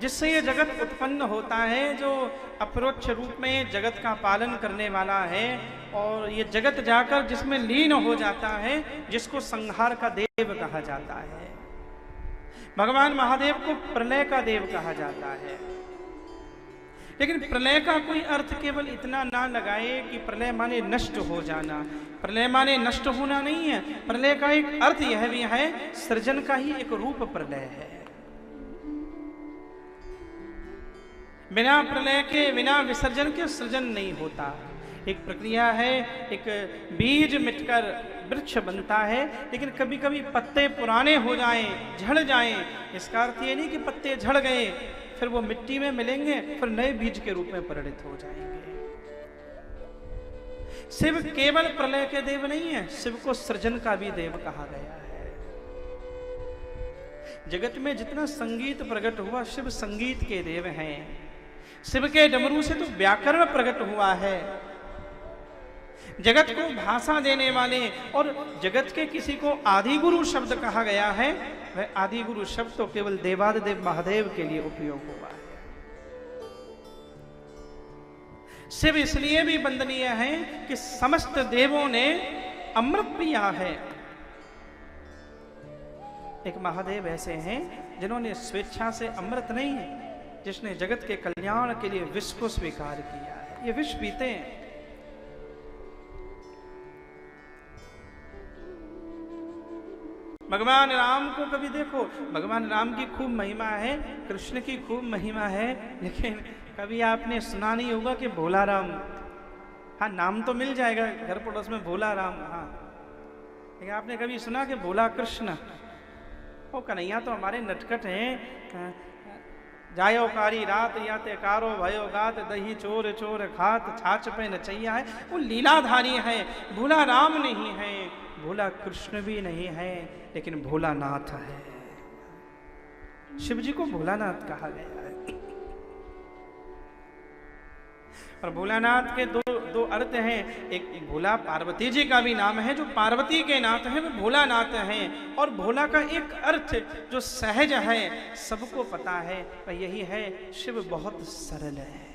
जिससे ये जगत उत्पन्न होता है, जो अपरोक्ष रूप में जगत का पालन करने वाला है, और ये जगत जाकर जिसमें लीन हो जाता है, जिसको संहार का देव कहा जाता है। भगवान महादेव को प्रलय का देव कहा जाता है। लेकिन प्रलय का कोई अर्थ केवल इतना ना लगाए कि प्रलय माने नष्ट हो जाना। प्रलय माने नष्ट होना नहीं है। प्रलय का एक अर्थ यह भी है, सृजन का ही एक रूप प्रलय है। बिना प्रलय के, बिना विसर्जन के सृजन नहीं होता। एक प्रक्रिया है, एक बीज मिटकर वृक्ष बनता है, लेकिन कभी कभी पत्ते पुराने हो जाएं, झड़ जाएं। इसका अर्थ ये नहीं कि पत्ते झड़ गए फिर वो मिट्टी में मिलेंगे, फिर नए बीज के रूप में परिणत हो जाएंगे। शिव केवल प्रलय के देव नहीं है, शिव को सृजन का भी देव कहा गया है। जगत में जितना संगीत प्रकट हुआ, शिव संगीत के देव हैं। शिव के डमरू से तो व्याकरण प्रकट हुआ है। जगत को भाषा देने वाले, और जगत के किसी को आदि गुरु शब्द कहा गया है, वह आदि गुरु शब्द तो केवल देवादिदेव महादेव के लिए उपयोग हुआ है। शिव इसलिए भी वंदनीय है कि समस्त देवों ने अमृत पिया है। एक महादेव ऐसे हैं जिन्होंने स्वेच्छा से अमृत नहीं, जिसने जगत के कल्याण के लिए विष को स्वीकार किया है। ये विष पीते हैं। भगवान राम को कभी देखो, भगवान राम की खूब महिमा है, कृष्ण की खूब महिमा है, लेकिन कभी आपने सुना नहीं होगा कि भोला राम। हाँ, नाम तो मिल जाएगा घर पड़ोस में, भोला राम, हाँ, लेकिन आपने कभी सुना कि भोला कृष्ण? ओ कन्हैया तो हमारे नटखट हैं। जायो कारी रात याते कारो भयो गात, दही चोर चोर खात, छाछ पे नचैया है। वो लीलाधारी है, भोला राम नहीं है, भोला कृष्ण भी नहीं है, लेकिन भोलानाथ है। शिव जी को भोलानाथ कहा गया है। और भोलानाथ के दो अर्थ हैं। एक भोला पार्वती जी का भी नाम है, जो पार्वती के नाथ हैं, वे भोलानाथ हैं। और भोला का एक अर्थ जो सहज है, सबको पता है, वह यही है, शिव बहुत सरल है।